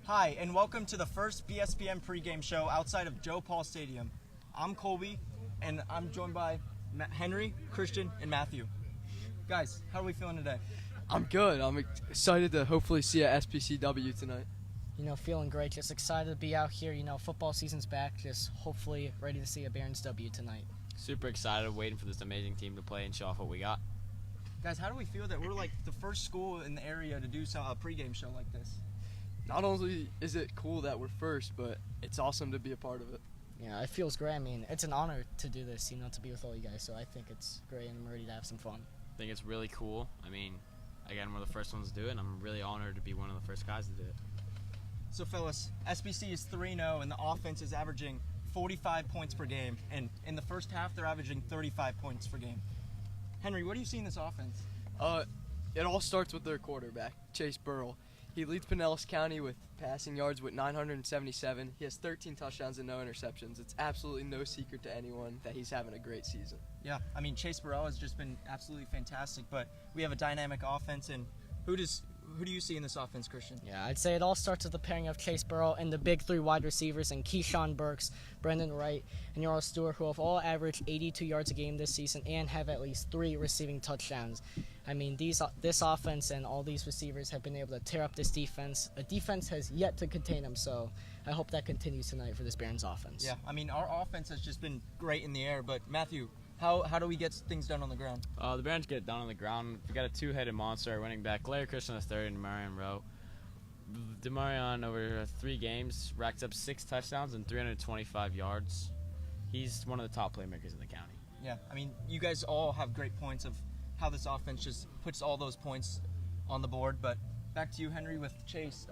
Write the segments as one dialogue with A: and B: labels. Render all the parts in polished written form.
A: Hi, and welcome to the first Bspn pregame show outside of Joe Paul Stadium. I'm Colby, and I'm joined by Henry, Christian, and Matthew. Guys, how are we feeling today?
B: I'm good. I'm excited to hopefully see a SPCW tonight.
C: Feeling great. Just excited to be out here. Football season's back. Just hopefully ready to see a Barons W tonight.
D: Super excited, waiting for this amazing team to play and show off what we got.
A: Guys, how do we feel that we're like the first school in the area to do a pregame show like this?
B: Not only is it cool that we're first, but it's awesome to be a part of it.
C: Yeah, it feels great. I mean, it's an honor to do this, to be with all you guys. So I think it's great, and I'm ready to have some fun.
D: I think it's really cool. I mean, again, we're the first ones to do it, and I'm really honored to be one of the first guys to do it.
A: So, fellas, SBC is 3-0, and the offense is averaging 45 points per game. And in the first half, they're averaging 35 points per game. Henry, what do you see in this offense?
B: It all starts with their quarterback, Chase Burrell. He leads Pinellas County with passing yards with 977. He has 13 touchdowns and no interceptions. It's absolutely no secret to anyone that he's having a great season.
A: Yeah, I mean, Chase Burrell has just been absolutely fantastic, but we have a dynamic offense, and who do you see in this offense, Christian?
C: Yeah, I'd say it all starts with the pairing of Chase Burrell and the big three wide receivers and Keyshawn Burks, Brendan Wright, and Yarl Stewart, who have all averaged 82 yards a game this season and have at least 3 receiving touchdowns. I mean, this offense and all these receivers have been able to tear up this defense. A defense has yet to contain them, so I hope that continues tonight for this Barons offense.
A: Yeah, I mean, our offense has just been great in the air, but Matthew, how do we get things done on the ground?
D: The Barons get it done on the ground. We got a two-headed monster, our running back, Larry Christian III and Demarion Rowe. Demarion, over 3 games, racked up 6 touchdowns and 325 yards. He's one of the top playmakers in the county.
A: Yeah, I mean, you guys all have great points of how this offense just puts all those points on the board. But back to you, Henry, with Chase.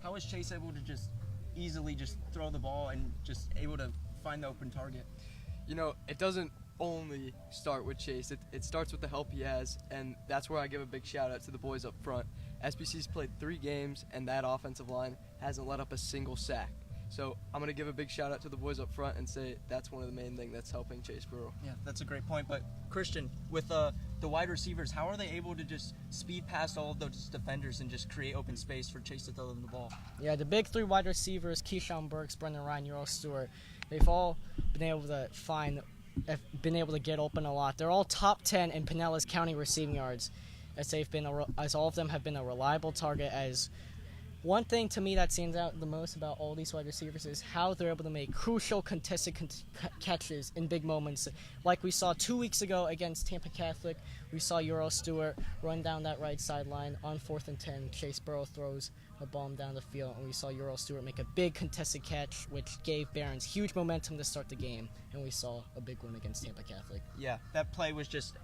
A: How is Chase able to just easily just throw the ball and just able to find the open target?
B: It doesn't only start with Chase. It starts with the help he has, and that's where I give a big shout out to the boys up front. SBC's played 3 games, and that offensive line hasn't let up a single sack. So I'm going to give a big shout out to the boys up front and say that's one of the main things that's helping Chase Burrell.
A: Yeah, that's a great point. But Christian, with the wide receivers, how are they able to just speed past all of those defenders and just create open space for Chase to throw them the ball?
C: Yeah, the big 3 wide receivers, Keyshawn Burks, Brendan Ryan, Yarl Stewart, they've all been able to get open a lot. They're all top 10 in Pinellas County receiving yards, as all of them have been a reliable target. As one thing to me that stands out the most about all these wide receivers is how they're able to make crucial contested catches in big moments. Like we saw 2 weeks ago against Tampa Catholic, we saw Yarl Stewart run down that right sideline on 4th and 10. Chase Burrell throws a bomb down the field, and we saw Yarl Stewart make a big contested catch, which gave Barons huge momentum to start the game, and we saw a big win against Tampa Catholic.
A: Yeah, that play was just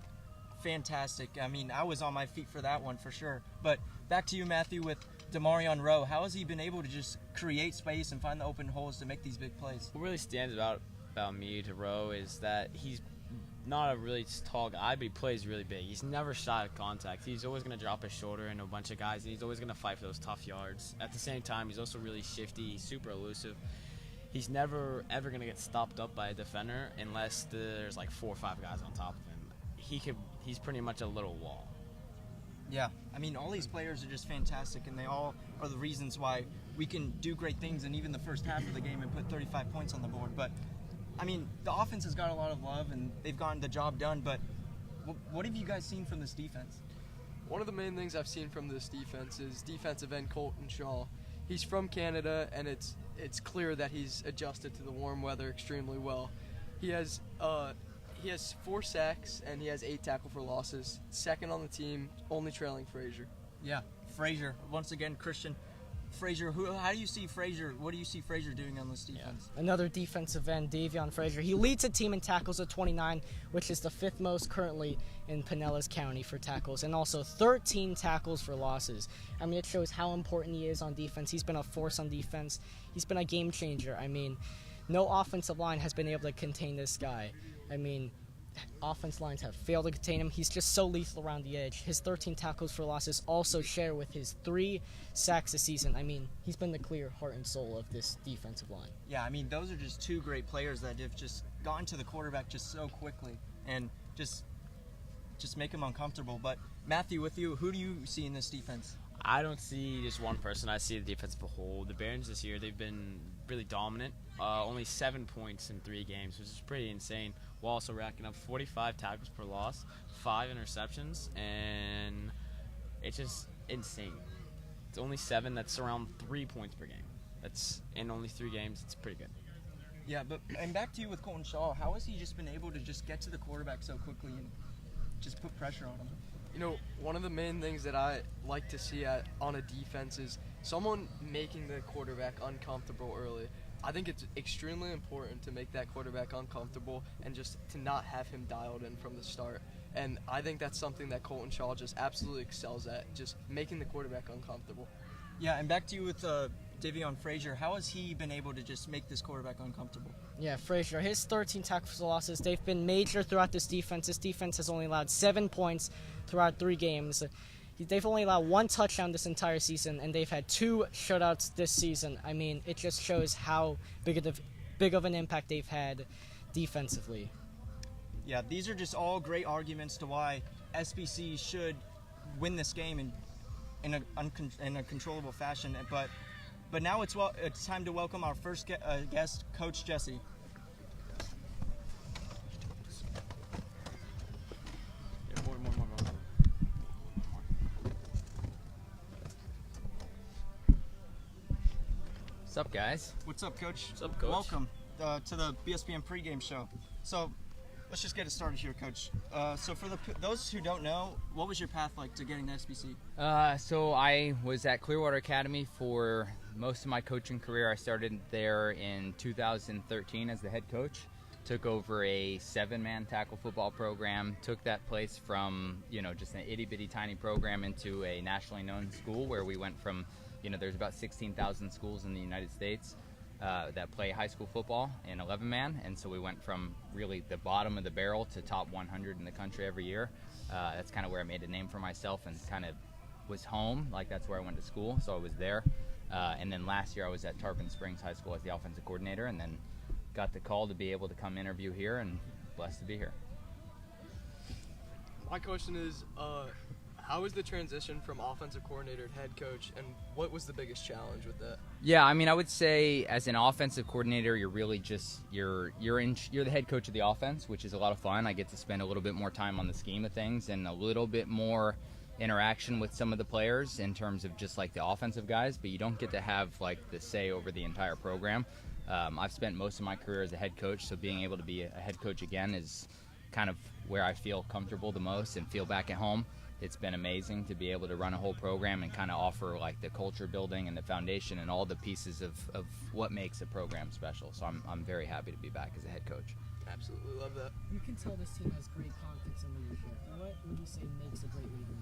A: fantastic. I mean, I was on my feet for that one for sure. But back to you, Matthew, with Demarion Rowe. How has he been able to just create space and find the open holes to make these big plays?
D: What really stands out about me to Rowe is that he's not a really tall guy, but he plays really big. He's never shy of contact. He's always going to drop his shoulder into a bunch of guys, and he's always going to fight for those tough yards. At the same time, he's also really shifty. He's super elusive. He's never, ever going to get stopped up by a defender unless there's like 4 or 5 guys on top of him. He's pretty much a little wall.
A: Yeah, I mean, all these players are just fantastic, and they all are the reasons why we can do great things in even the first half of the game and put 35 points on the board. But, I mean, the offense has got a lot of love, and they've gotten the job done. But what have you guys seen from this defense?
B: One of the main things I've seen from this defense is defensive end Colton Shaw. He's from Canada, and it's clear that he's adjusted to the warm weather extremely well. He has 4 sacks, and he has 8 tackle for losses. Second on the team, only trailing Frazier.
A: Yeah, Frazier. Once again, Christian. Frazier, how do you see Frazier? What do you see Frazier doing on this defense?
C: Yeah. Another defensive end, Davion Frazier. He leads the team in tackles at 29, which is the 5th most currently in Pinellas County for tackles, and also 13 tackles for losses. I mean, it shows how important he is on defense. He's been a force on defense. He's been a game changer. I mean, no offensive line has been able to contain this guy. I mean, offense lines have failed to contain him. He's just so lethal around the edge. His 13 tackles for losses also share with his 3 sacks this season. I mean, he's been the clear heart and soul of this defensive line.
A: Yeah, I mean, those are just 2 great players that have just gotten to the quarterback just so quickly and just make him uncomfortable. But Matthew, with you, who do you see in this defense?
D: I don't see just one person. I see the defense as a whole. The Barons this year, they've been really dominant. Only 7 points in 3 games, which is pretty insane. While also racking up 45 tackles per loss, 5 interceptions, and it's just insane. It's only 7. That's around 3 points per game. That's in only 3 games. It's pretty good.
A: Yeah, and back to you with Colton Shaw. How has he just been able to just get to the quarterback so quickly and just put pressure on him?
B: You know, one of the main things that I like to see on a defense is someone making the quarterback uncomfortable early. I think it's extremely important to make that quarterback uncomfortable and just to not have him dialed in from the start. And I think that's something that Colton Shaw just absolutely excels at, just making the quarterback uncomfortable.
A: Yeah, and back to you with Davion Frazier. How has he been able to just make this quarterback uncomfortable?
C: Yeah, Frazier, his 13 tackles for losses, they've been major throughout this defense. This defense has only allowed 7 points throughout 3 games. They've only allowed 1 touchdown this entire season, and they've had 2 shutouts this season. I mean, it just shows how big of an impact they've had defensively.
A: Yeah, these are just all great arguments to why SBC should win this game in a controllable fashion. But now it's time to welcome our first guest, Coach Jesse.
E: What's up, guys?
A: What's up, Coach?
D: What's up, Coach?
A: Welcome to the Bspn pregame show. So let's just get it started here, Coach. So for those who don't know, what was your path like to getting to SBC?
E: So I was at Clearwater Academy for most of my coaching career. I started there in 2013 as the head coach. Took over a 7-man tackle football program. Took that place from, just an itty-bitty tiny program into a nationally known school where we went from, there's about 16,000 schools in the United States that play high school football in 11-man, and so we went from really the bottom of the barrel to top 100 in the country every year. That's kind of where I made a name for myself and kind of was home. Like, that's where I went to school, so I was there. And then last year I was at Tarpon Springs High School as the offensive coordinator, and then got the call to be able to come interview here, and blessed to be here.
B: My question is, how was the transition from offensive coordinator to head coach, and what was the biggest challenge with that?
E: Yeah, I mean, I would say as an offensive coordinator, you're really just you're the head coach of the offense, which is a lot of fun. I get to spend a little bit more time on the scheme of things and a little bit more interaction with some of the players in terms of just like the offensive guys, but you don't get to have like the say over the entire program. I've spent most of my career as a head coach, so being able to be a head coach again is kind of where I feel comfortable the most and feel back at home. It's been amazing to be able to run a whole program and kind of offer like the culture building and the foundation and all the pieces of what makes a program special. So I'm very happy to be back as a head coach.
B: Absolutely love that.
C: You can tell this team has great confidence in leadership. What would you say makes a great leader?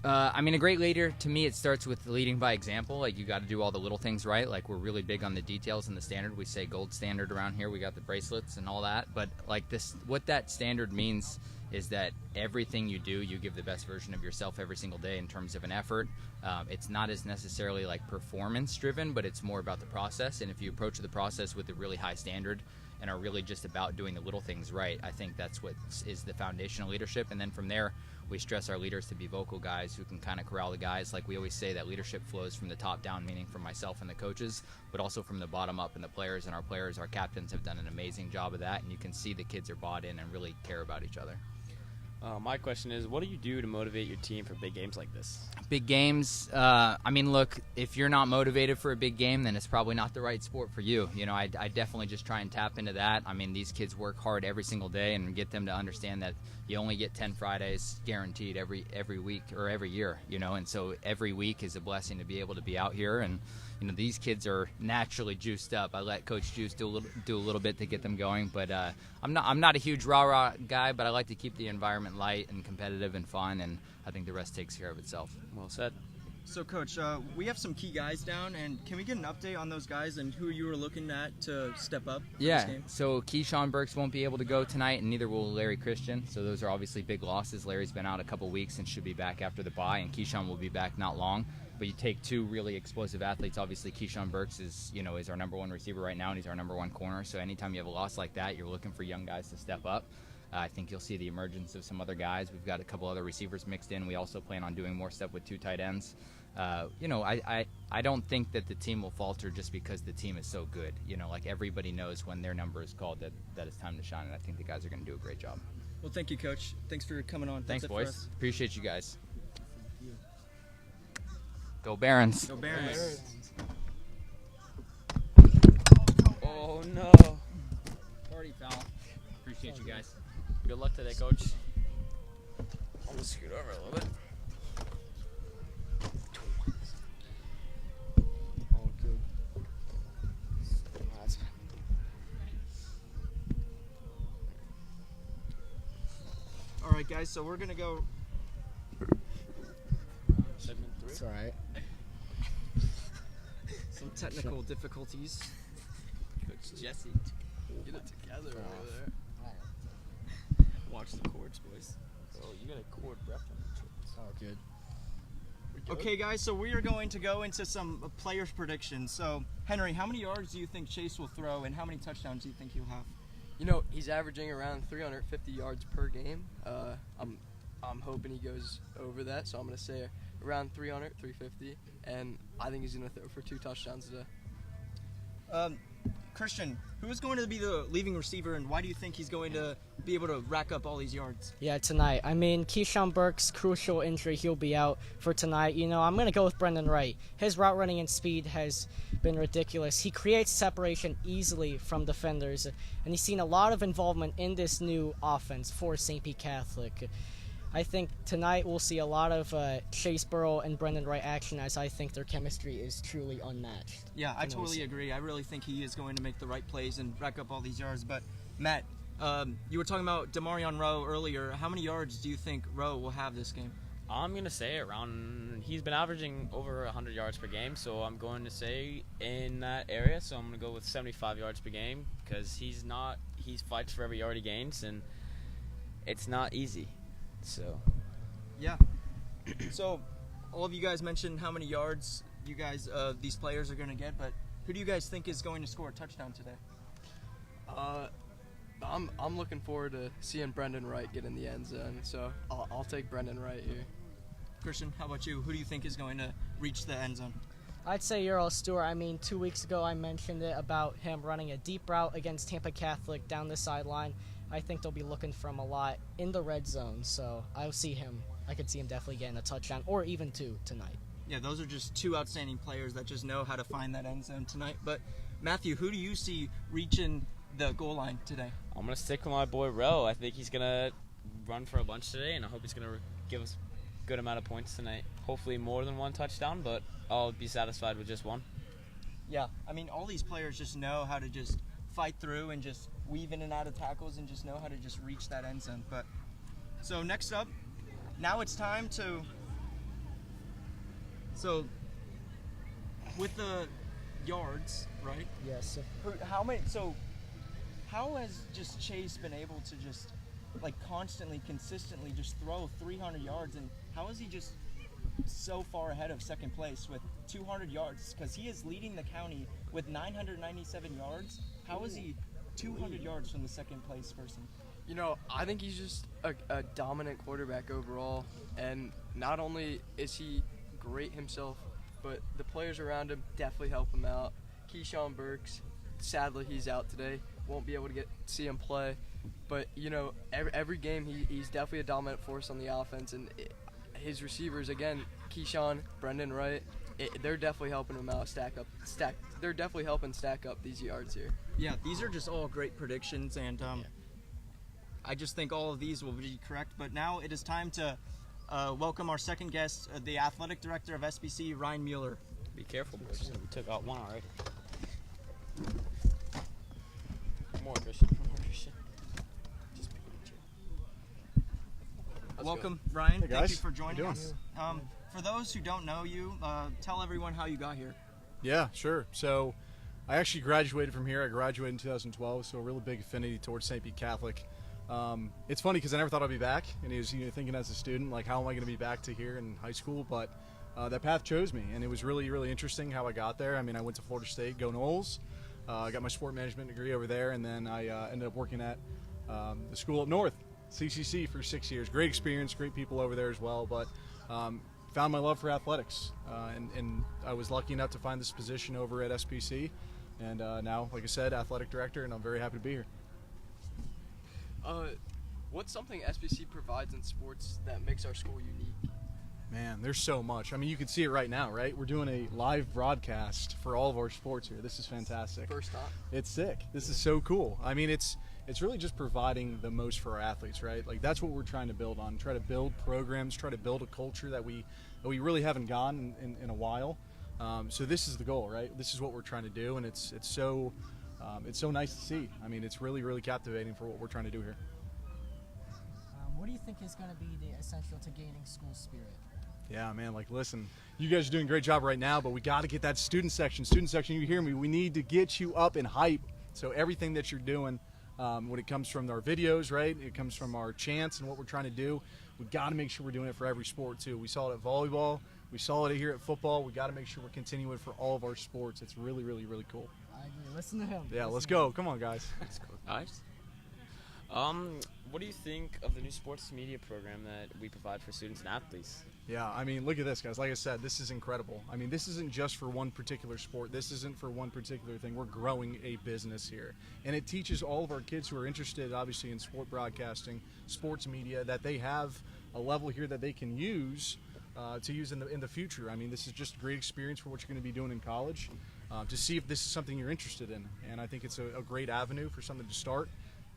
E: I mean, a great leader, to me, it starts with leading by example. Like, you got to do all the little things right. Like, we're really big on the details and the standard. We say gold standard around here. We got the bracelets and all that. But, like, what that standard means is that everything you do, you give the best version of yourself every single day in terms of an effort. It's not as necessarily, like, performance-driven, but it's more about the process. And if you approach the process with a really high standard and are really just about doing the little things right, I think that's what is the foundation of leadership. And then from there, we stress our leaders to be vocal guys who can kind of corral the guys. Like we always say, that leadership flows from the top down, meaning from myself and the coaches, but also from the bottom up and the players. And our captains have done an amazing job of that. And you can see the kids are bought in and really care about each other.
D: My question is, what do you do to motivate your team for big games like this?
E: Big games, I mean, look, if you're not motivated for a big game, then it's probably not the right sport for you. I definitely just try and tap into that. I mean, these kids work hard every single day, and get them to understand that you only get 10 Fridays guaranteed every week or every year, and so every week is a blessing to be able to be out here. And these kids are naturally juiced up. I let Coach Juice do a little bit to get them going, but I'm not a huge rah-rah guy, but I like to keep the environment light and competitive and fun, and I think the rest takes care of itself.
D: Well said.
A: So, Coach, we have some key guys down, and can we get an update on those guys and who you were looking at to step up for this game?
E: So Keyshawn Burks won't be able to go tonight, and neither will Larry Christian. So those are obviously big losses. Larry's been out a couple weeks and should be back after the bye, and Keyshawn will be back not long. But you take two really explosive athletes. Obviously, Keyshawn Burks is our number one receiver right now, and he's our number one corner. So anytime you have a loss like that, you're looking for young guys to step up. I think you'll see the emergence of some other guys. We've got a couple other receivers mixed in. We also plan on doing more stuff with 2 tight ends. I don't think that the team will falter just because the team is so good. Like everybody knows when their number is called that it's time to shine, and I think the guys are going to do a great job.
A: Well, thank you, Coach. Thanks for coming on.
E: Thanks,
A: That's it for
E: boys.
A: us.
E: Appreciate you guys. Go Barons.
A: Go Barons.
D: Oh no.
E: Party foul. Appreciate you guys.
D: Good luck today, Coach. I'm gonna scoot over a little bit.
B: All good.
A: All right, guys. So we're gonna go.
D: Segment 3.
C: It's all right.
A: Some technical difficulties.
D: Coach Jesse.
B: Get it together over there.
D: Watch the chords, boys. Oh, you got a chord reference.
C: Oh, good.
A: Okay, guys. So we are going to go into some players' predictions. So Henry, how many yards do you think Chase will throw, and how many touchdowns do you think he'll have?
B: He's averaging around 350 yards per game. I'm hoping he goes over that, so I'm going to say around 300, 350, and I think he's going to throw for 2 touchdowns today.
A: Christian, who is going to be the leading receiver, and why do you think he's going to be able to rack up all these yards?
C: Yeah, tonight. I mean, Keyshawn Burke's crucial injury, he'll be out for tonight. I'm going to go with Brendan Wright. His route running and speed has been ridiculous. He creates separation easily from defenders, and he's seen a lot of involvement in this new offense for St. Pete Catholic. I think tonight we'll see a lot of Chase Burrow and Brendan Wright action, as I think their chemistry is truly unmatched.
A: Yeah, I totally agree. I really think he is going to make the right plays and rack up all these yards. But, Matt, you were talking about Demarion Rowe earlier. How many yards do you think Rowe will have this game?
D: I'm going to say he's been averaging over 100 yards per game, so I'm going to say in that area. So I'm going to go with 75 yards per game because he fights for every yard he gains, and it's not easy. So,
A: yeah. So, all of you guys mentioned how many yards you guys, these players are going to get, but who do you guys think is going to score a touchdown today?
B: I'm looking forward to seeing Brendan Wright get in the end zone, so I'll take Brendan Wright here.
A: Christian, how about you? Who do you think is going to reach the end zone?
C: I'd say Earl Stewart. I mean, 2 weeks ago I mentioned it about him running a deep route against Tampa Catholic down the sideline. I think they'll be looking for him a lot in the red zone, so I'll see him. I could see him definitely getting a touchdown, or even 2 tonight.
A: Yeah, those are just 2 outstanding players that just know how to find that end zone tonight. But, Matthew, who do you see reaching the goal line today?
D: I'm going to stick with my boy Rowe. I think he's going to run for a bunch today, and I hope he's going to give us a good amount of points tonight. Hopefully more than 1 touchdown, but I'll be satisfied with just 1.
A: Yeah, I mean, all these players just know how to just fight through and just weave in and out of tackles and just know how to just reach that end zone. But so next up, now it's time to. So with the yards, right?
C: Yes.
A: How many? So how has just Chase been able to just constantly, consistently just throw 300 yards, and how is he just so far ahead of second place with 200 yards? Because he is leading the county with 997 yards. How is he 200 yards from the second place person?
B: I think he's just a dominant quarterback overall, and not only is he great himself, but the players around him definitely help him out. Keyshawn Burks, sadly he's out today, won't be able to see him play, but every game he's definitely a dominant force on the offense, and his receivers, again, Keyshawn, Brendan Wright, they're definitely helping him out. They're definitely helping stack up these yards here.
A: Yeah, these are just all great predictions, and I just think all of these will be correct. But now it is time to welcome our second guest, the athletic director of SBC, Ryan Mueller.
D: Be careful, boys. We took out 1 already. More Christian. Just be
A: Welcome, Ryan.
F: Hey,
A: Thank you
F: guys.
A: for joining
F: How you
A: us. For those who don't know you, tell everyone how you got here.
F: Yeah, sure. So I actually graduated from here. I graduated in 2012, so a really big affinity towards St. Pete Catholic. It's funny because I never thought I'd be back, and I was thinking as a student, how am I going to be back to here in high school? But that path chose me, and it was really, really interesting how I got there. I mean, I went to Florida State, go Noles. I got my sport management degree over there, and then I ended up working at the school up north, CCC, for 6 years. Great experience, great people over there as well. But found my love for athletics, and I was lucky enough to find this position over at SPC. And now, like I said, athletic director, and I'm very happy to be here.
B: What's something SBC provides in sports that makes our school unique?
F: Man, there's so much. I mean, you can see it right now, right? We're doing a live broadcast for all of our sports here. This is fantastic.
B: First time.
F: It's sick. This is so cool. I mean, it's really just providing the most for our athletes, right? Like, that's what we're trying to build on. Try to build programs, try to build a culture that we really haven't gotten in a while. So this is the goal, right? This is what we're trying to do, and it's so nice to see. I mean, it's really, really captivating for what we're trying to do here.
C: What do you think is going to be the essential to gaining school spirit?
F: Yeah, man, like, listen, you guys are doing a great job right now, but we got to get that student section. Student section, you hear me? We need to get you up in hype. So everything that you're doing, when it comes from our videos, right, it comes from our chants and what we're trying to do, we got to make sure we're doing it for every sport, too. We saw it at volleyball. We saw it here at football. We got to make sure we're continuing for all of our sports. It's really, really, really cool.
C: I agree. Listen to him.
F: Yeah, let's go. Come on, guys.
D: That's cool, guys. What do you think of the new sports media program that we provide for students and athletes?
F: Yeah, I mean, look at this, guys. Like I said, this is incredible. I mean, this isn't just for one particular sport. This isn't for one particular thing. We're growing a business here. And it teaches all of our kids who are interested, obviously, in sport broadcasting, sports media, that they have a level here that they can use to use in the future. I mean, this is just a great experience for what you're going to be doing in college, to see if this is something you're interested in. And I think it's a great avenue for something to start.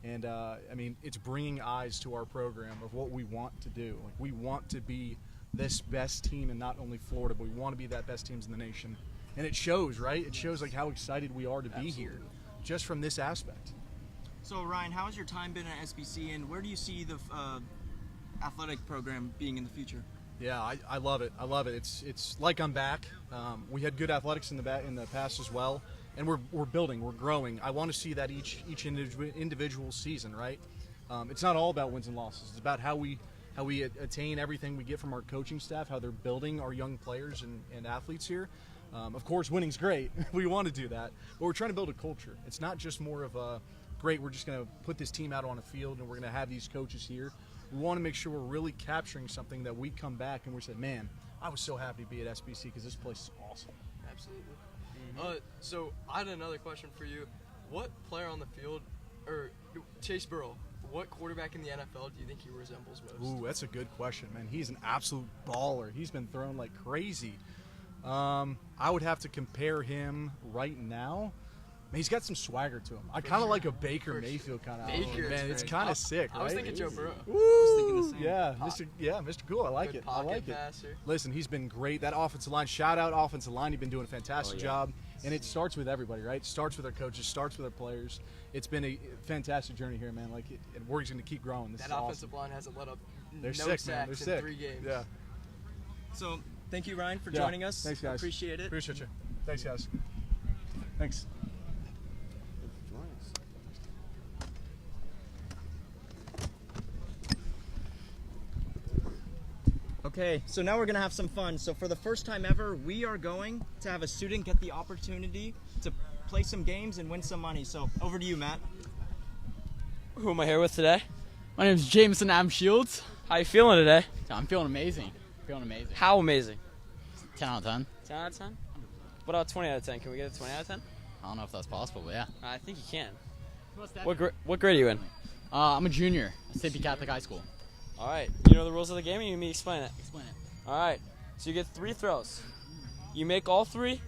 F: And, I mean, it's bringing eyes to our program of what we want to do. Like, we want to be this best team in not only Florida, but we want to be that best teams in the nation. And it shows, right? It shows, like, how excited we are to be here just from this aspect.
A: So, Ryan, how has your time been at SBC, and where do you see the athletic program being in the future?
F: Yeah, I love it. I love it. It's like I'm back. We had good athletics in the past as well, and we're building, we're growing. I want to see that each individual season, right? It's not all about wins and losses. It's about how we attain everything we get from our coaching staff, how they're building our young players and athletes here. Of course, winning's great. We want to do that, but we're trying to build a culture. It's not just more of a great, we're just going to put this team out on a field and we're going to have these coaches here. We want to make sure we're really capturing something that we come back and we said, man, I was so happy to be at SBC because this place is awesome.
B: Absolutely. So I had another question for you. What player on the field, or Chase Burrow, what quarterback in the NFL do you think he resembles most?
F: Ooh, that's a good question, man. He's an absolute baller. He's been thrown like crazy. I would have to compare him right now. Man, he's got some swagger to him. I kind of like a Baker Mayfield kind of.
B: Baker,
F: man, it's kind of sick, right?
B: I was thinking Joe Burrow.
F: Woo! Yeah, Mr. Cool. I like
B: Good
F: it. I like it.
B: passer.
F: Listen, he's been great. That offensive line, shout out offensive line. He's been doing a fantastic job. And it starts with everybody, right? It starts with our coaches, starts with our players. It's been a fantastic journey here, man. Like, and we're going to keep growing. This
B: That
F: is awesome.
B: offensive line hasn't let up
F: They're
B: no
F: sick, man. They're
B: sacks in
F: sick.
B: 3 games.
F: Yeah.
A: So, thank you, Ryan, for
F: Yeah.
A: joining us.
F: Thanks, guys.
A: Appreciate it.
F: Appreciate you. Thanks, guys. Thanks.
A: Okay, so now we're going to have some fun. So for the first time ever, we are going to have a student get the opportunity to play some games and win some money. So over to you, Matt.
G: Who am I here with today?
H: My name is Jameson Am Shields.
G: How you feeling today?
H: I'm feeling amazing.
G: How amazing?
H: 10 out of 10.
G: 10 out of 10? What about 20 out of 10? Can we get a 20 out of 10?
H: I don't know if that's possible, but yeah.
G: I think you can. What grade are you in?
H: I'm a junior at St. Catholic High School.
G: All right. You know the rules of the game, or you need me to explain it?
H: Explain it.
G: All right. So you get 3 throws. You make all 3,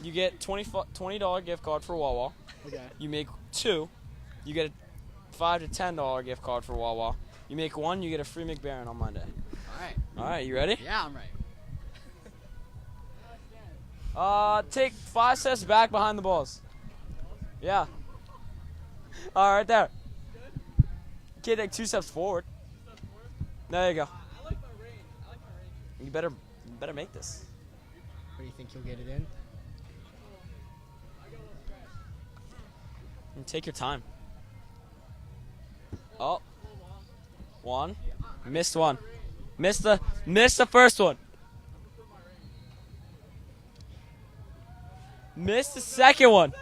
G: you get $20 gift card for Wawa.
H: Okay.
G: You make 2, you get a $5 to $10 gift card for Wawa. You make 1, you get a free McBaron on Monday.
H: All right.
G: All right. You ready?
H: Yeah, I'm right.
G: Take 5 steps back behind the balls. Yeah. All right, there. Okay, take 2 steps forward. There you go.
H: I like my range.
G: You better make this.
C: Where do you think you'll get it in?
G: And take your time. Oh. 1. Missed 1. Missed the first one. Missed the second one.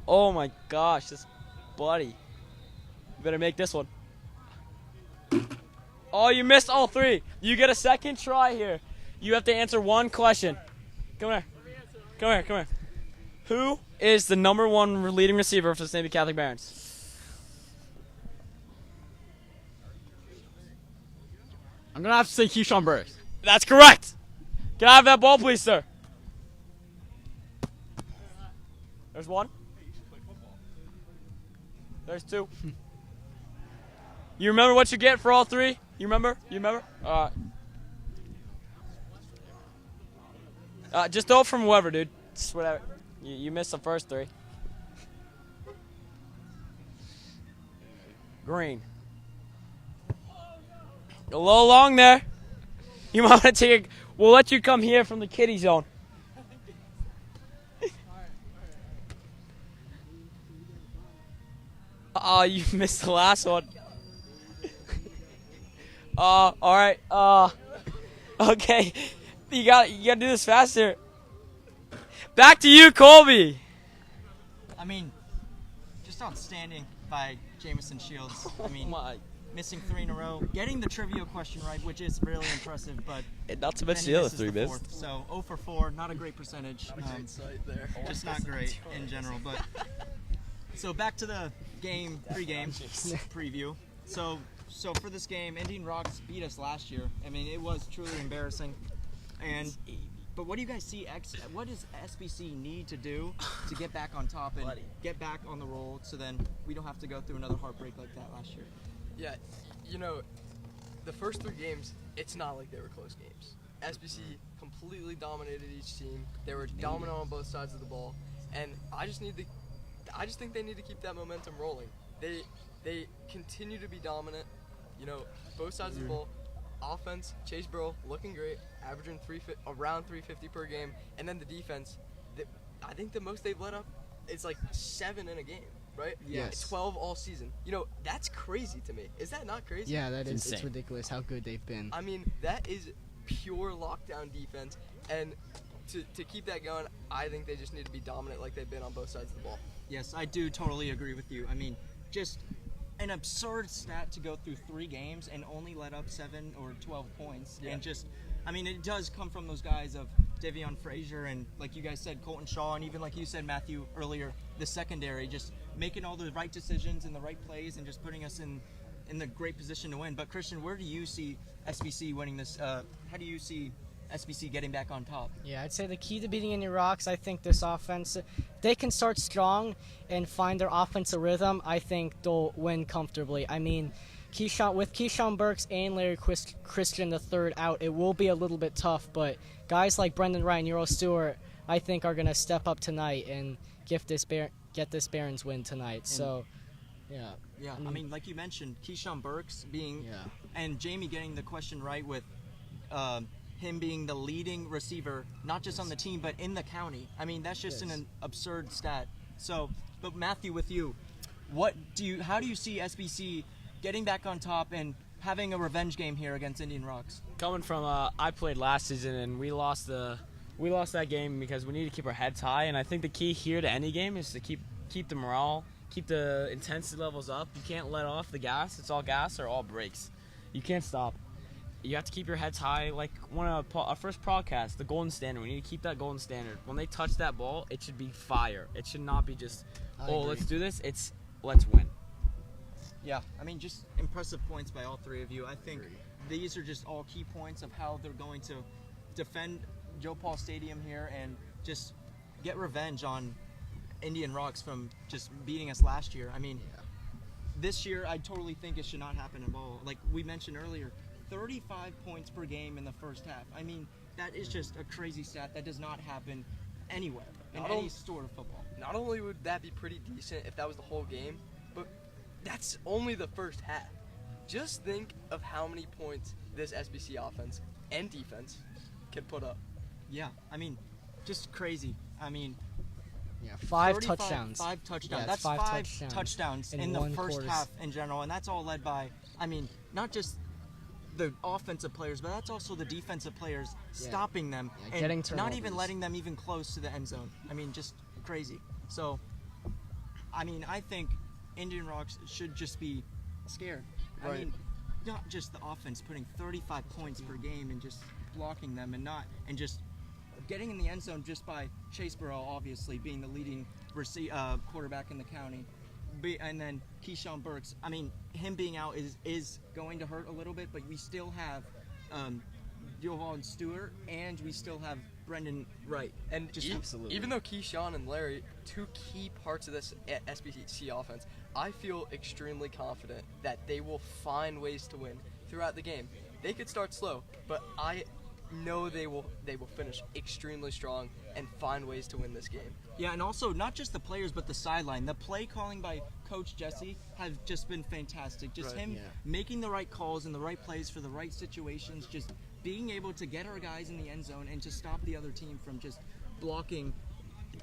G: Oh my gosh, this buddy. You better make this one. Oh, you missed all three. You get a second try here. You have to answer one question. Come here. Come here, come here. Who is the #1 leading receiver for the St. Catholic Barons?
H: I'm gonna have to say Keyshawn Burks.
G: That's correct. Can I have that ball, please, sir? There's one. There's two. You remember what you get for all three? You remember? You remember? All right. Just throw it from whoever, dude. Just whatever. You missed the first three. Green. A little long there. You might want to take a... We'll let you come here from the kiddie zone. Oh, you missed the last one. All right. Okay. You gotta do this faster. Back to you, Colby.
A: I mean, just outstanding by Jamison Shields. I mean, missing 3 in a row, getting the trivia question right, which is really impressive, but
G: Not to
A: then
G: mention
A: he
G: the other
A: misses
G: three
A: the
G: missed.
A: fourth. So 0 for 4, not a great percentage.
B: Insight there.
A: Just not great in general. But so back to the game, pregame preview. So for this game, Indian Rocks beat us last year. I mean, it was truly embarrassing. But what do you guys see? What does SBC need to do to get back on top and get back on the roll, so then we don't have to go through another heartbreak like that last year?
B: Yeah, you know, the first 3 games, it's not like they were close games. SBC completely dominated each team. They were dominant on both sides of the ball, and I just think they need to keep that momentum rolling. They continue to be dominant, you know, both sides of the ball. Offense, Chase Burrow looking great, averaging around 350 per game, and then the defense. I think the most they've let up is like 7 in a game, right?
C: Yes.
B: 12 all season. You know, that's crazy to me. Is that not crazy?
C: Yeah, that is. It's
H: insane.
C: ridiculous how good they've been.
B: I mean, that is pure lockdown defense, and to keep that going, I think they just need to be dominant like they've been on both sides of the ball.
A: Yes, I do totally agree with you. I mean, just an absurd stat to go through 3 games and only let up 7 or 12 points.
B: Yeah.
A: And just, I mean, it does come from those guys of Davion Frazier and, like you guys said, Colton Shaw, and even like you said, Matthew, earlier, the secondary, just making all the right decisions and the right plays and just putting us in the great position to win. But Christian, where do you see SBC winning this? How do you see SBC getting back on top?
C: Yeah, I'd say the key to beating Indian Rocks, I think this offense, they can start strong and find their offensive rhythm. I think they'll win comfortably. I mean, with Keyshawn Burks and Larry Christian III out, it will be a little bit tough, but guys like Brendan Ryan, Euro Stewart, I think are going to step up tonight and get this Barons win tonight. So, yeah.
A: Yeah, I mean, like you mentioned, Keyshawn Burks and Jamie getting the question right with him being the leading receiver, not just on the team, but in the county. I mean, that's just an absurd stat. So, but Matthew, with you, how do you see SBC getting back on top and having a revenge game here against Indian Rocks?
G: Coming from, I played last season and we lost that game because we need to keep our heads high. And I think the key here to any game is to keep the morale, keep the intensity levels up. You can't let off the gas. It's all gas or all brakes. You can't stop. You have to keep your heads high. Like our first podcast, the golden standard. We need to keep that golden standard. When they touch that ball, it should be fire. It should not be just, let's do this. It's let's win.
A: Yeah, I mean, just impressive points by all 3 of you. I think these are just all key points of how they're going to defend Joe Paul Stadium here and just get revenge on Indian Rocks from just beating us last year. I mean, this year I totally think it should not happen at all. Like we mentioned earlier, 35 points per game in the first half. I mean, that is just a crazy stat. That does not happen anywhere in any sport of football.
B: Not only would that be pretty decent if that was the whole game, but that's only the first half. Just think of how many points this SBC offense and defense can put up.
A: Yeah, I mean, just crazy. I mean,
C: 5 touchdowns.
A: 5 touchdowns.
C: Yeah,
A: that's
C: five
A: 5 touchdowns in the first
C: quarter.
A: half in general, and that's all led by, I mean, not just the offensive players, but that's also the defensive players stopping them and
C: getting
A: not even
C: turnovers.
A: letting them even close to the end zone. I mean, just crazy. So, I mean, I think Indian Rocks should just be scared. I
B: Right.
A: mean, not just the offense putting 35 points per game and just blocking them and just getting in the end zone just by Chase Burrell obviously being the leading quarterback in the county. And then Keyshawn Burks, I mean, him being out is going to hurt a little bit, but we still have Jovan Stewart and we still have Brendan Wright.
B: And
A: Absolutely.
B: even though Keyshawn and Larry, two key parts of this SBC offense, I feel extremely confident that they will find ways to win throughout the game. They could start slow, but I know they will finish extremely strong and find ways to win this game.
A: Yeah, and also not just the players, but the sideline. The play calling by Coach Jesse has just been fantastic. Just
B: Right.
A: him making the right calls and the right plays for the right situations, just being able to get our guys in the end zone and to stop the other team from just blocking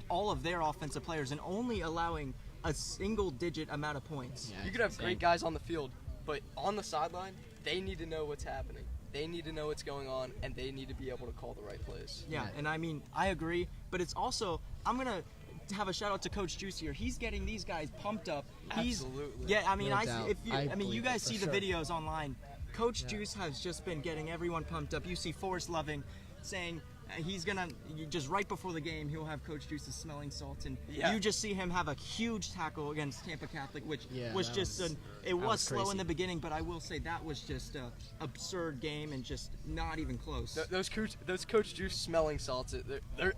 A: all of their offensive players and only allowing a single-digit amount of points.
B: You could have great guys on the field, but on the sideline, they need to know what's happening. They need to know what's going on, and they need to be able to call the right plays.
A: Yeah, and I mean, I agree, but it's also, I'm going to have a shout out to Coach Juice here. He's getting these guys pumped up.
B: Absolutely.
A: Yeah, I mean,
C: No doubt.
A: you
C: believe
A: guys
C: it,
A: see
C: for
A: the
C: sure.
A: videos online. Coach Juice has just been getting everyone pumped up. You see Forrest Loving saying he's gonna just right before the game he'll have Coach Juice's smelling salts, and
B: Yeah.
A: you just see him have a huge tackle against Tampa Catholic, which
C: Yeah,
A: was
C: that
A: just
C: was-
A: it was
C: was
A: slow in
C: crazy.
A: the beginning, but I will say that was just a absurd game and just not even close.
B: Those Coach Juice smelling salts,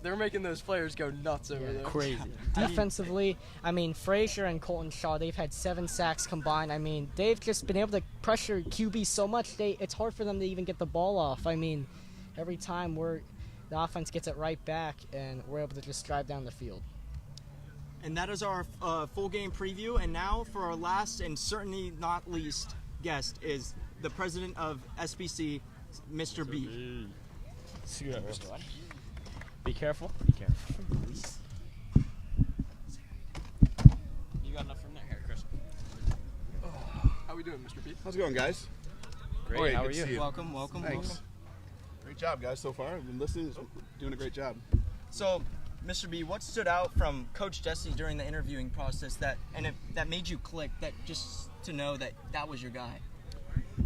B: they're making those players go nuts over there.
C: Crazy. Defensively, I mean, Frazier and Colton Shaw, they've had 7 sacks combined. I mean, they've just been able to pressure QB so much, it's hard for them to even get the ball off. I mean, every time the offense gets it right back, and we're able to just drive down the field.
A: And that is our full game preview. And now for our last and certainly not least guest is the president of SBC, Mr. B.
G: Be careful. Be careful. You got enough from there here, Chris.
B: How we doing, Mr. B?
I: How's it going, guys?
G: Great.
I: Great,
G: How
I: good
G: are
I: to
G: you?
I: see you.
A: Welcome.
I: Thanks. Great job, guys, so far. I've been listening, doing a great job.
A: So, Mr. B, what stood out from Coach Jesse during the interviewing process that made you click, that just to know that was your guy?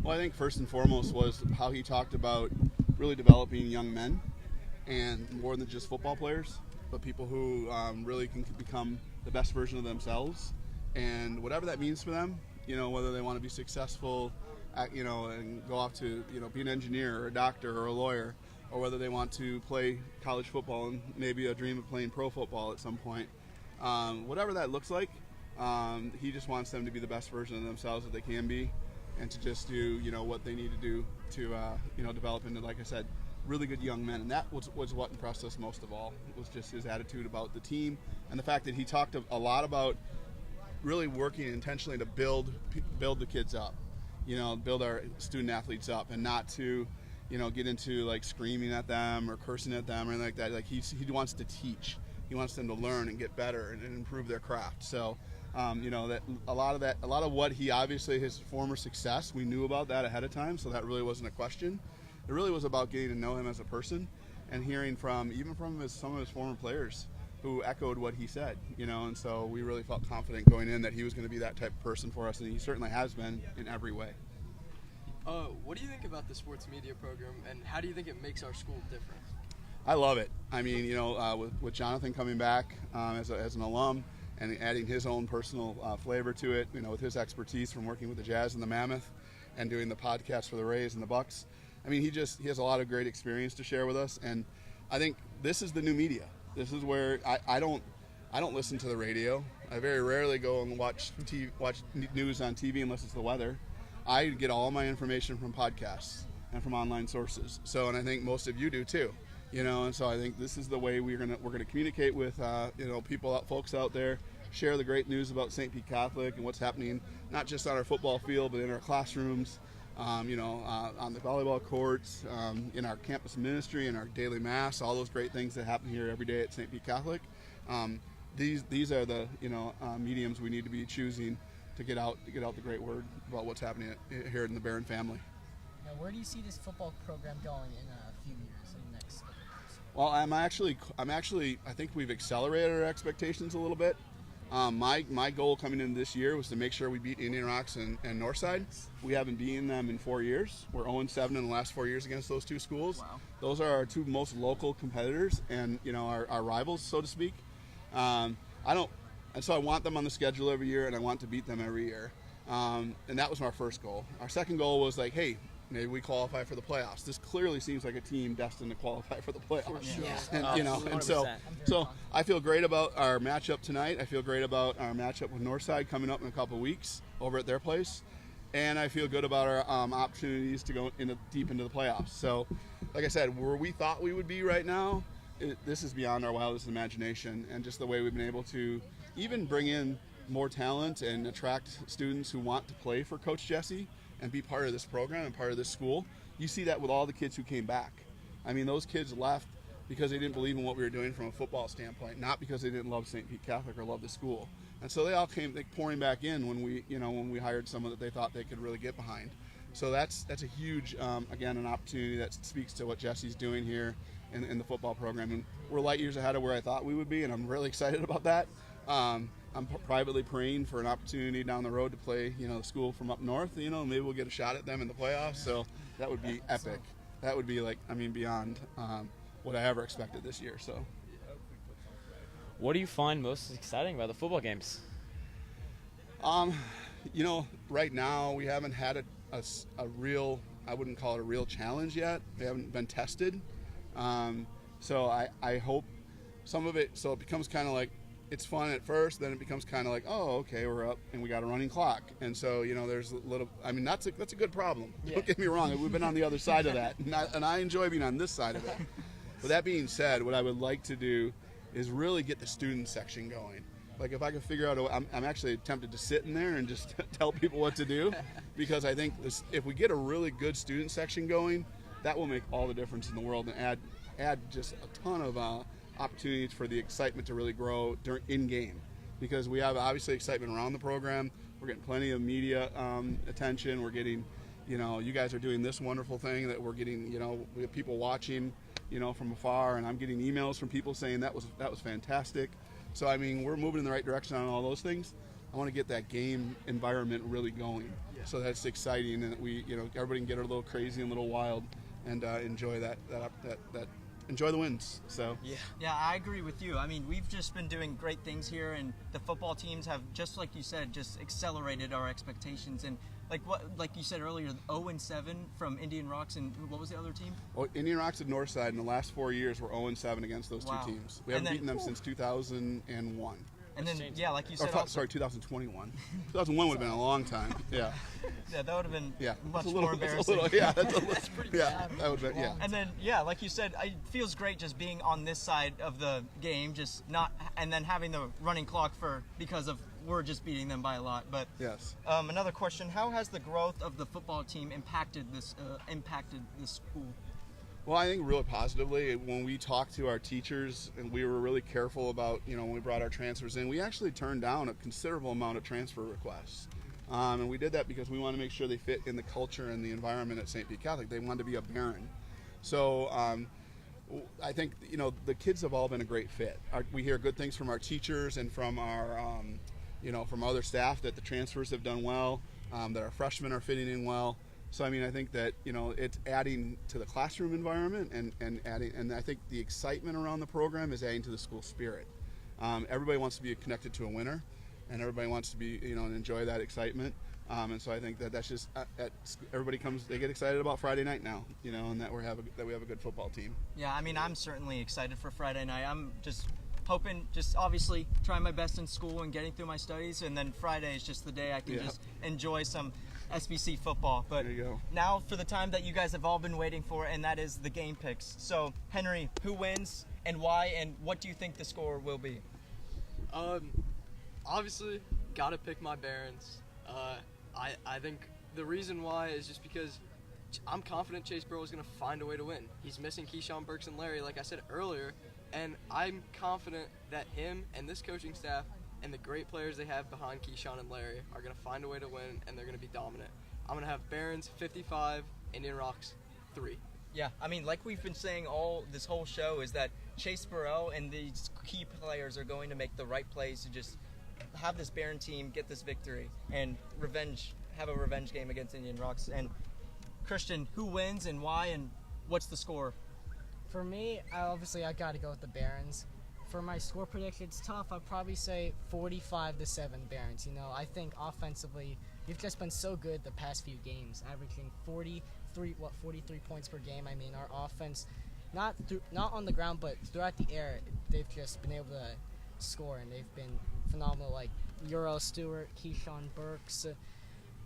I: Well, I think first and foremost was how he talked about really developing young men, and more than just football players, but people who really can become the best version of themselves, and whatever that means for them, whether they want to be successful, and go off to, be an engineer or a doctor or a lawyer, or whether they want to play college football and maybe a dream of playing pro football at some point. Whatever that looks like, he just wants them to be the best version of themselves that they can be, and to just do, what they need to do to, develop into, like I said, really good young men. And that was what impressed us most of all. It was just his attitude about the team, and the fact that he talked a lot about really working intentionally to build the kids up, build our student athletes up, and not to, get into like screaming at them or cursing at them or anything like that. Like he wants to teach. He wants them to learn and get better and improve their craft. So, that a lot of what he obviously, his former success, we knew about that ahead of time. So that really wasn't a question. It really was about getting to know him as a person and hearing from some of his former players who echoed what he said, and so we really felt confident going in that he was going to be that type of person for us, and he certainly has been in every way.
B: What do you think about the sports media program, and how do you think it makes our school different?
I: I love it. I mean, with Jonathan coming back as an alum and adding his own personal flavor to it, with his expertise from working with the Jazz and the Mammoth and doing the podcast for the Rays and the Bucks. I mean, he has a lot of great experience to share with us, and I think this is the new media. This is where I don't listen to the radio. I very rarely go and watch news on TV unless it's the weather. I get all my information from podcasts and from online sources. So, and I think most of you do too. And so I think this is the way we're gonna communicate with folks out there, share the great news about St. Pete Catholic and what's happening not just on our football field but in our classrooms, on the volleyball courts, in our campus ministry, in our daily mass, all those great things that happen here every day at St. Pete Catholic. These are the mediums we need to be choosing to get out the great word about what's happening here in the Barron family.
C: Now, where do you see this football program going in a few years, in the next couple of years?
I: Well, I'm actually I think we've accelerated our expectations a little bit. My goal coming into this year was to make sure we beat Indian Rocks and Northside. We haven't beaten them in 4 years. We're 0-7 in the last 4 years against those two schools.
A: Wow.
I: Those are our two most local competitors and our rivals, so to speak. And so I want them on the schedule every year, and I want to beat them every year. And that was our first goal. Our second goal was like, hey, maybe we qualify for the playoffs. This clearly seems like a team destined to qualify for the playoffs.
C: Yeah.
I: And so I feel great about our matchup tonight. I feel great about our matchup with Northside coming up in a couple of weeks over at their place. And I feel good about our opportunities to go deep into the playoffs. So, like I said, where we thought we would be right now, this is beyond our wildest imagination. And just the way we've been able to even bring in more talent and attract students who want to play for Coach Jesse and be part of this program and part of this school. You see that with all the kids who came back. I mean, those kids left because they didn't believe in what we were doing from a football standpoint, not because they didn't love St. Pete Catholic or love the school. And so they all came pouring back in when we hired someone that they thought they could really get behind. So that's a huge, again, an opportunity that speaks to what Jesse's doing here in the football program. And we're light years ahead of where I thought we would be, and I'm really excited about that. I'm privately praying for an opportunity down the road to play, the school from up north. Maybe we'll get a shot at them in the playoffs. So that would be epic. That would be beyond what I ever expected this year. So,
G: What do you find most exciting about the football games?
I: Right now we haven't had a real, I wouldn't call it a real challenge yet. They haven't been tested. So I hope some of it, so it becomes kind of like, it's fun at first, then it becomes kind of like, oh, okay, we're up and we got a running clock. And so, there's a little, that's a good problem. Yeah. Don't get me wrong, we've been on the other side of that, and I enjoy being on this side of it. But that being said, what I would like to do is really get the student section going. Like, if I can figure out, I'm actually tempted to sit in there and just tell people what to do, because I think if we get a really good student section going, that will make all the difference in the world and add just a ton of opportunities for the excitement to really grow in game, because we have obviously excitement around the program. We're getting plenty of media attention. We're getting, you guys are doing this wonderful thing that we're getting. We have people watching, from afar, and I'm getting emails from people saying that was fantastic. So we're moving in the right direction on all those things. I want to get that game environment really going, so that's exciting, and that we, everybody can get a little crazy and a little wild, and enjoy that enjoy the wins. So
A: yeah, I agree with you. We've just been doing great things here, and the football teams have, just like you said, just accelerated our expectations. And like you said earlier, 0-7 from Indian Rocks, and what was the other team?
I: Well, Indian Rocks and Northside in the last 4 years were 0-7 against those two teams. We haven't beaten them since 2001.
A: And then, like you said,
I: 2021. 2001 would have been a long time. Yeah.
A: Yeah, that would have been much
I: more
A: more embarrassing.
I: That's pretty bad. That would have been,
A: And then, like you said, it feels great just being on this side of the game, and then having the running clock because we're just beating them by a lot. But
I: yes.
A: Another question: how has the growth of the football team impacted this school?
I: Well, I think really positively. When we talked to our teachers, and we were really careful about, when we brought our transfers in, we actually turned down a considerable amount of transfer requests. And we did that because we wanted to make sure they fit in the culture and the environment at St. Pete Catholic. They wanted to be a Baron. So I think, the kids have all been a great fit. We hear good things from our teachers and from our, from other staff, that the transfers have done well, that our freshmen are fitting in well. So, I think that, it's adding to the classroom environment and I think the excitement around the program is adding to the school spirit. Everybody wants to be connected to a winner, and everybody wants to be, and enjoy that excitement. And so I think that's just, everybody they get excited about Friday night now, and that we have a good football team.
A: Yeah, I'm certainly excited for Friday night. I'm just hoping, obviously trying my best in school and getting through my studies, and then Friday is just the day I can just enjoy some SBC football. But
I: there you go.
A: Now for the time that you guys have all been waiting for, and that is the game picks. So, Henry, who wins and why, and what do you think the score will be?
B: Obviously, gotta pick my Barons. I think the reason why is just because I'm confident Chase Burrow is going to find a way to win. He's missing Keyshawn Burks and Larry, like I said earlier, and I'm confident that him and this coaching staff and the great players they have behind Keyshawn and Larry are going to find a way to win, and they're going to be dominant. I'm going to have Barons 55, Indian Rocks 3.
A: Yeah, like we've been saying this whole show, is that Chase Burrell and these key players are going to make the right plays to just have this Barron team get this victory and have a revenge game against Indian Rocks. And Christian, who wins and why, and what's the score?
C: For me, I got to go with the Barons. For my score prediction, it's tough. I'd probably say 45-7 Barons. I think offensively, we've just been so good the past few games, averaging 43 points per game. I mean, our offense, not on the ground, but throughout the air, they've just been able to score, and they've been phenomenal. Like Euro Stewart, Keyshawn Burks,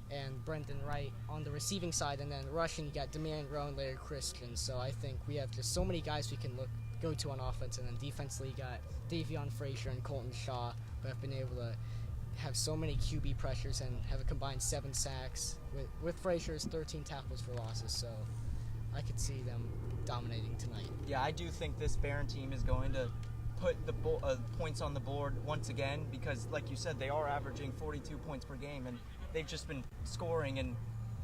C: and Brendan Wright on the receiving side, and then rushing, you got Damian Rowe and Larry Christian. So I think we have just so many guys we can go to on offense, and then defensively, you got Davion Frazier and Colton Shaw, who have been able to have so many QB pressures and have a combined 7 sacks with Frazier's 13 tackles for losses. So I could see them dominating tonight.
A: Yeah, I do think this Barron team is going to put the points on the board once again, because like you said, they are averaging 42 points per game, and they've just been scoring, and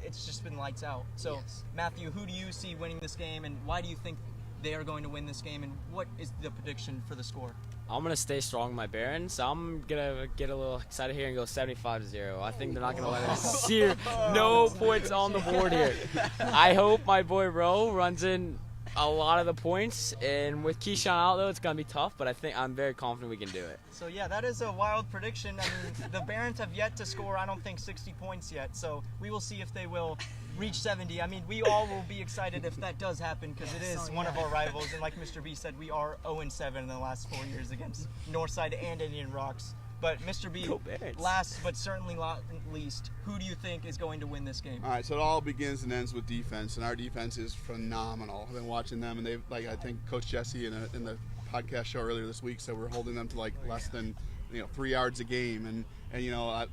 A: it's just been lights out. So
C: Yes.
A: Matthew, who do you see winning this game, and why do you think they are going to win this game, and what is the prediction for the score?
G: I'm going to stay strong with my Barons. I'm going to get a little excited here and go 75-0. I think they're not going to let us see no points on the board here. I hope my boy Rowe runs in a lot of the points, and with Keyshawn out, though, it's going to be tough, but I'm very confident we can do it.
A: So yeah, that is a wild prediction. I mean, the Barons have yet to score, I don't think, 60 points yet, so we will see if they will reach 70. I mean, we all will be excited if that does happen, because it is one of our rivals, and like Mr. B said, we are 0-7 in the last 4 years against Northside and Indian Rocks. But Mr. B,
G: Go Barons.
A: last but certainly not least, who do you think is going to win this game?
I: All right, so it all begins and ends with defense, and our defense is phenomenal. I've been watching them, and I think Coach Jesse in the podcast show earlier this week said we're holding them to less than 3 yards a game, and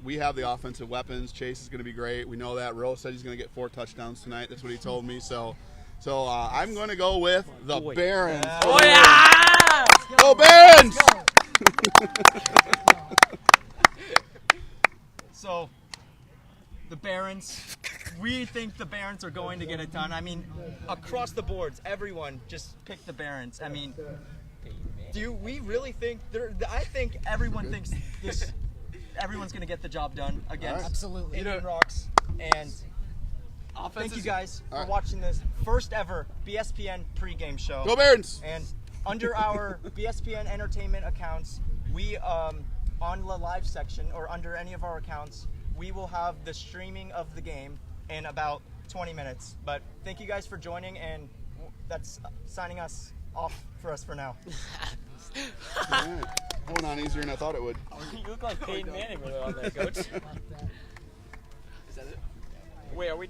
I: we have the offensive weapons. Chase is going to be great. We know that. Rose said he's going to get 4 touchdowns tonight. That's what he told me. So I'm going to go with the Barons.
A: Yeah.
G: Oh, yeah!
I: Go Barons!
A: So, the Barons, we think the Barons are going to get it done. I mean, across the boards, everyone just picked the Barons. I mean, do we really think I think everyone thinks everyone's going to get the job done against
I: Right.
C: Absolutely.
A: Indian Rocks. And thank you guys for watching this first ever BSPN pregame show.
I: Go Barons!
A: And under our BSPN Entertainment accounts, we on the live section or under any of our accounts, we will have the streaming of the game in about 20 minutes. But thank you guys for joining, and that's signing us off for us for now.
I: All right. Going on easier than I thought it would.
G: You look like Peyton Manning on there, Coach.
B: Is that it?
G: Wait, are we